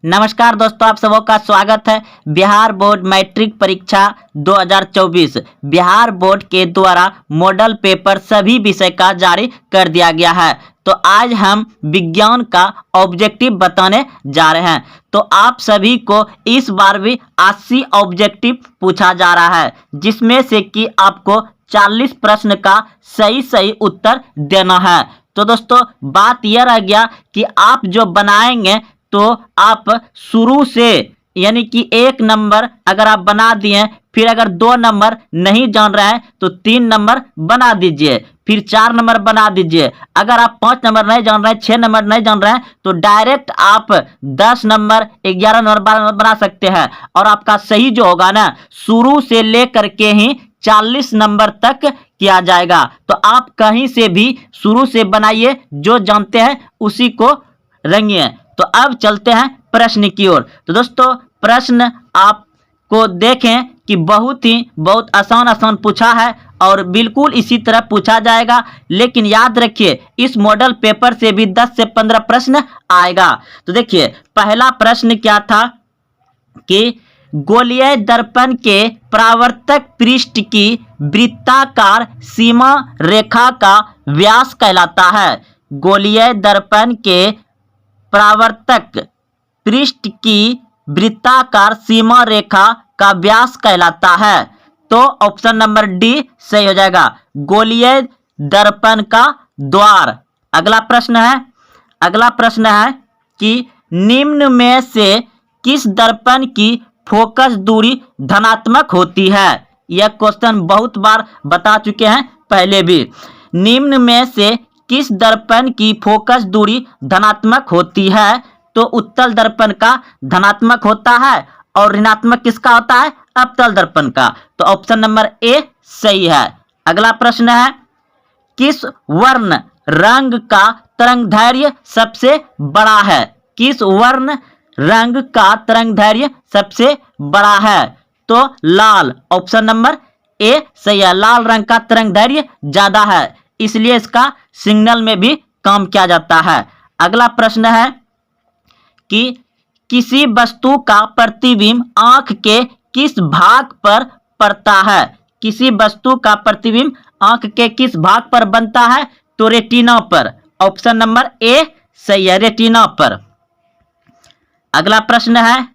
नमस्कार दोस्तों, आप सबों का स्वागत है। बिहार बोर्ड मैट्रिक परीक्षा 2024 बिहार बोर्ड के द्वारा मॉडल पेपर सभी विषय का जारी कर दिया गया है। तो आज हम विज्ञान का ऑब्जेक्टिव बताने जा रहे हैं। तो आप सभी को इस बार भी 80 ऑब्जेक्टिव पूछा जा रहा है, जिसमें से कि आपको 40 प्रश्न का सही उत्तर देना है। तो दोस्तों बात यह रह गया कि आप जो बनाएंगे तो आप शुरू से यानी कि 1 नंबर अगर आप बना दिए, फिर अगर 2 नंबर नहीं जान रहे हैं तो 3 नंबर बना दीजिए, फिर 4 नंबर बना दीजिए। अगर आप 5 नंबर नहीं जान रहे हैं, 6 नंबर नहीं जान रहे हैं तो डायरेक्ट आप 10 नंबर, 11 नंबर, 12 नंबर बना सकते हैं। और आपका सही जो होगा ना, शुरू से लेकर के ही 40 नंबर तक किया जाएगा। तो आप कहीं से भी शुरू से बनाइए, जो जानते हैं उसी को रंगिए। तो अब चलते हैं प्रश्न की ओर। तो दोस्तों प्रश्न आपको देखें कि बहुत आसान पूछा है और बिल्कुल इसी तरह पूछा जाएगा। लेकिन याद रखिए इस मॉडल पेपर से भी 10 से 15 प्रश्न आएगा। तो देखिए पहला प्रश्न क्या था कि गोलीय दर्पण के परावर्तक पृष्ठ की वृत्ताकार सीमा रेखा का व्यास कहलाता है। गोलीय दर्पण के परावर्तक पृष्ठ की वृत्ताकार सीमा रेखा का व्यास कहलाता है। तो ऑप्शन नंबर डी सही हो जाएगा, गोलीय दर्पण का द्वार। अगला प्रश्न है कि निम्न में से किस दर्पण की फोकस दूरी धनात्मक होती है। यह क्वेश्चन बहुत बार बता चुके हैं पहले भी। निम्न में से किस दर्पण की फोकस दूरी धनात्मक होती है। तो उत्तल दर्पण का धनात्मक होता है और ऋणात्मक किसका होता है, अवतल दर्पण का। तो ऑप्शन नंबर ए सही है। अगला प्रश्न है किस वर्ण रंग का तरंगदैर्घ्य सबसे बड़ा है। किस वर्ण रंग का तरंगदैर्घ्य सबसे बड़ा है। तो लाल, ऑप्शन नंबर ए सही है। लाल रंग का तरंगदैर्घ्य ज्यादा है, इसलिए इसका सिग्नल में भी काम किया जाता है। अगला प्रश्न है कि किसी वस्तु का प्रतिबिंब आंख के किस भाग पर पड़ता है। किसी वस्तु का प्रतिबिंब आंख के किस भाग पर बनता है। तो रेटिना पर, ऑप्शन नंबर ए सही है, रेटिना पर। अगला प्रश्न है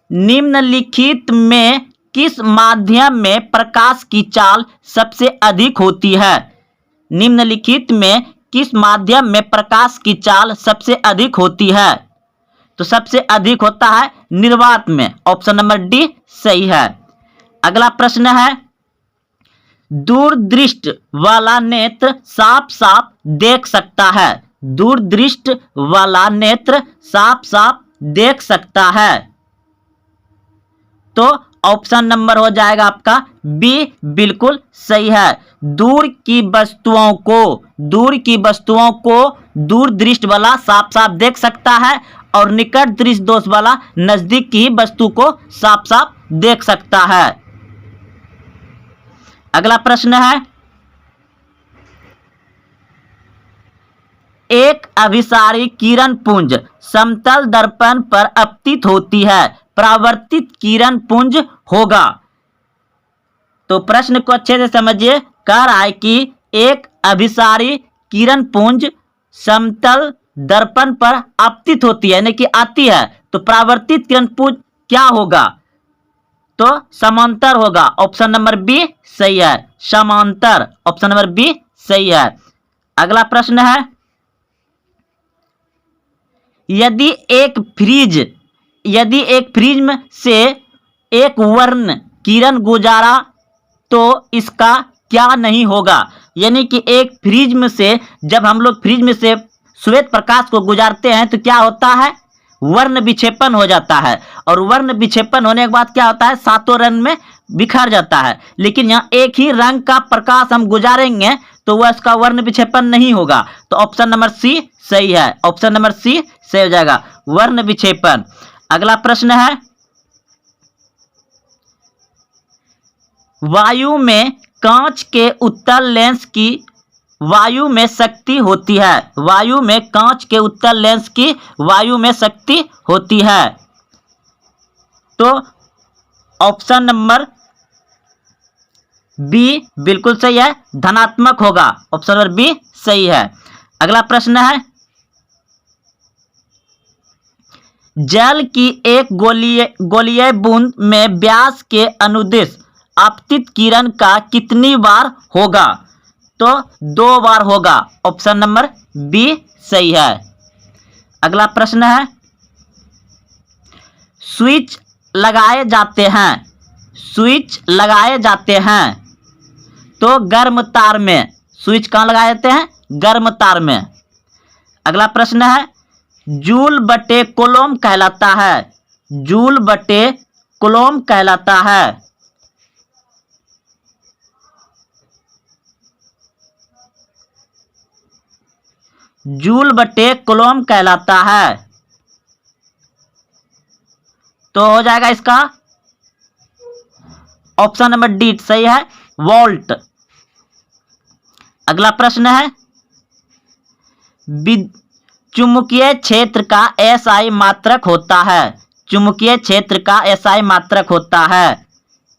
निम्नलिखित में किस माध्यम में प्रकाश की चाल सबसे अधिक होती है। निम्नलिखित में किस माध्यम में प्रकाश की चाल सबसे अधिक होती है। तो सबसे अधिक होता है निर्वात में, ऑप्शन नंबर डी सही है। अगला प्रश्न है दूरदृष्ट वाला नेत्र साफ साफ देख सकता है। दूरदृष्ट वाला नेत्र साफ साफ देख सकता है। तो ऑप्शन नंबर हो जाएगा आपका बी बिल्कुल सही है। दूर की वस्तुओं को दूरदृष्ट वाला साफ साफ देख सकता है और निकट दृष्टि दोष वाला नजदीक की वस्तु को साफ साफ देख सकता है। अगला प्रश्न है एक अभिसारी किरण पुंज समतल दर्पण पर अपतित होती है, परावर्तित किरण पुंज होगा। तो प्रश्न को अच्छे से समझिए। कह रहा है कि एक अभिसारी किरण पुंज समतल दर्पण पर आपतित होती है, यानी कि आती है, तो परावर्तित किरण पुंज क्या होगा। तो समांतर होगा, ऑप्शन नंबर बी सही है, समांतर, ऑप्शन नंबर बी सही है। अगला प्रश्न है यदि एक प्रिज्म से एक वर्ण किरण गुजारा तो इसका क्या नहीं होगा। यानी कि एक प्रिज्म से, जब हम लोग प्रिज्म से श्वेत प्रकाश को गुजारते हैं तो क्या होता है, वर्ण विक्षेपण हो जाता है। और वर्ण विक्षेपण होने के बाद क्या होता है, सातों रंग में बिखर जाता है। लेकिन यहाँ एक ही रंग का प्रकाश हम गुजारेंगे तो वह इसका वर्ण विक्षेपण नहीं होगा। तो ऑप्शन नंबर सी सही है, ऑप्शन नंबर सी सही हो जाएगा, वर्ण विक्षेपण। अगला प्रश्न है वायु में कांच के उत्तल लेंस की वायु में शक्ति होती है? वायु में कांच के उत्तल लेंस की वायु में शक्ति होती है। तो ऑप्शन नंबर बी बिल्कुल सही है, धनात्मक होगा। ऑप्शन नंबर बी सही है। अगला प्रश्न है, जल की एक गोलीय बूंद में व्यास के अनुदिश आपतित किरण का कितनी बार होगा? तो 2 बार होगा। ऑप्शन नंबर बी सही है। अगला प्रश्न है, स्विच लगाए जाते हैं, स्विच लगाए जाते हैं तो गर्म तार में, स्विच कहाँ लगाए जाते हैं? गर्म तार में। अगला प्रश्न है, जूल बटे कूलॉम कहलाता है, जूल बटे कूलॉम कहलाता है। जूल बटे कूलॉम कहलाता है। तो हो जाएगा इसका ऑप्शन नंबर डी सही है, वोल्ट। अगला प्रश्न है, चुंबकीय क्षेत्र का एसआई मात्रक होता है, चुंबकीय क्षेत्र का एसआई मात्रक होता है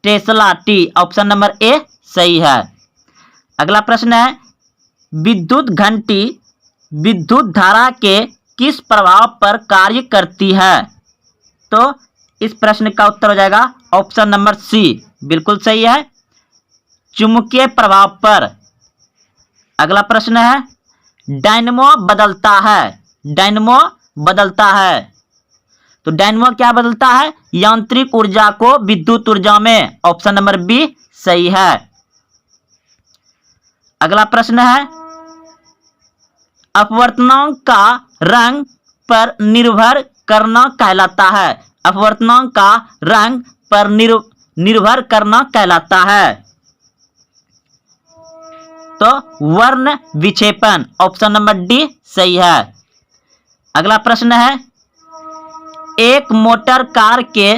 Tesla T. Option number A सही है। अगला प्रश्न है, विद्युत घंटी विद्युत धारा के किस प्रभाव पर कार्य करती है? तो इस प्रश्न का उत्तर हो जाएगा ऑप्शन नंबर सी बिल्कुल सही है, चुंबकीय प्रभाव पर। अगला प्रश्न है, डायनमो बदलता है, डायनमो बदलता है तो डायनमो क्या बदलता है? यांत्रिक ऊर्जा को विद्युत ऊर्जा में। ऑप्शन नंबर बी सही है। अगला प्रश्न है, अपवर्तनांक का रंग पर निर्भर करना कहलाता है, अपवर्तनांक का रंग पर निर्भर करना कहलाता है तो वर्ण विक्षेपण। ऑप्शन नंबर डी सही है। अगला प्रश्न है, एक मोटर कार के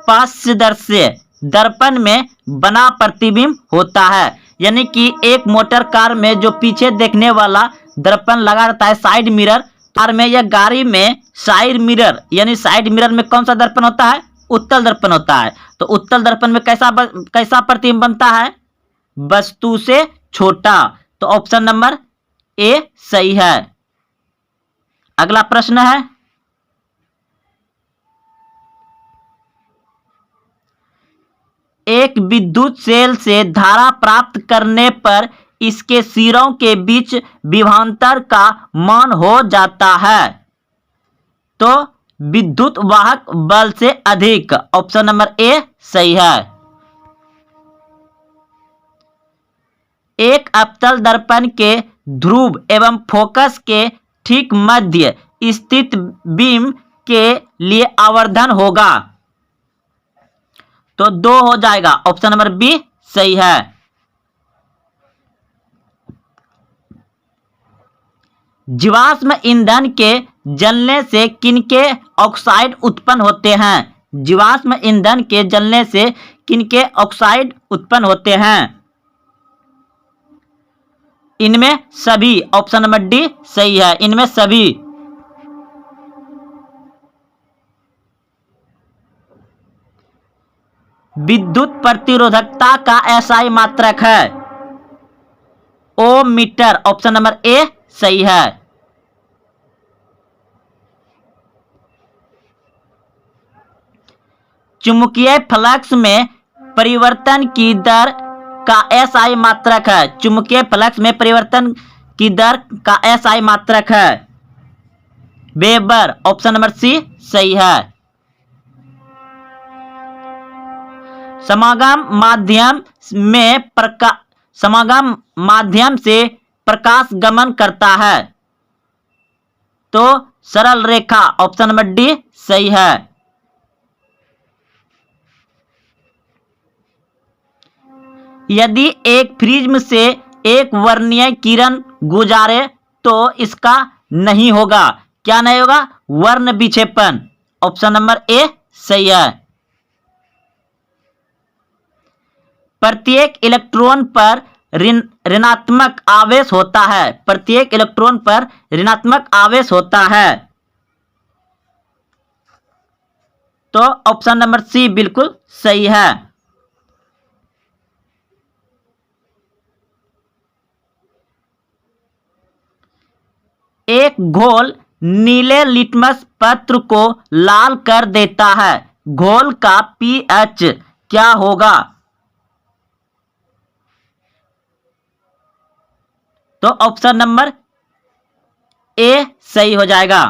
पार्श्वदर्शी दर्पण में बना प्रतिबिंब होता है, यानी कि एक मोटर कार में जो पीछे देखने वाला दर्पण लगा रहता है, साइड मिरर, कार में या गाड़ी में साइड मिरर, यानी साइड मिरर में कौन सा दर्पण होता है? उत्तल दर्पण होता है। तो उत्तल दर्पण में कैसा प्रतिबिंब बनता है? वस्तु से छोटा। तो ऑप्शन नंबर ए सही है। अगला प्रश्न है, एक विद्युत सेल से धारा प्राप्त करने पर इसके सिरों के बीच विभवांतर का मान हो जाता है तो विद्युत वाहक बल से अधिक। ऑप्शन नंबर ए सही है। एक अवतल दर्पण के ध्रुव एवं फोकस के ठीक मध्य स्थित बीम के लिए आवर्धन होगा तो 2 हो जाएगा। ऑप्शन नंबर बी सही है। जीवाश्म ईंधन के जलने से किनके ऑक्साइड उत्पन्न होते हैं? जीवाश्म ईंधन के जलने से किनके ऑक्साइड उत्पन्न होते हैं? इनमें सभी। ऑप्शन नंबर डी सही है, इनमें सभी। विद्युत प्रतिरोधकता का एसआई मात्रक है ओम मीटर। ऑप्शन नंबर ए सही है। चुंबकीय फ्लक्स में परिवर्तन की दर का एसआई मात्रक है, चुंबकीय फ्लक्स में परिवर्तन की दर का एसआई मात्रक है वेबर। ऑप्शन नंबर सी सही है। समागम माध्यम से प्रकाश गमन करता है तो सरल रेखा। ऑप्शन नंबर डी सही है। यदि एक प्रिज्म से एक वर्णीय किरण गुजारे तो इसका नहीं होगा, क्या नहीं होगा? वर्ण विक्षेपण। ऑप्शन नंबर ए सही है। प्रत्येक इलेक्ट्रॉन पर ऋणात्मक आवेश होता है। प्रत्येक इलेक्ट्रॉन पर ऋणात्मक आवेश होता है। तो ऑप्शन नंबर सी बिल्कुल सही है। एक घोल नीले लिटमस पत्र को लाल कर देता है। घोल का पीएच क्या होगा? तो ऑप्शन नंबर ए सही हो जाएगा।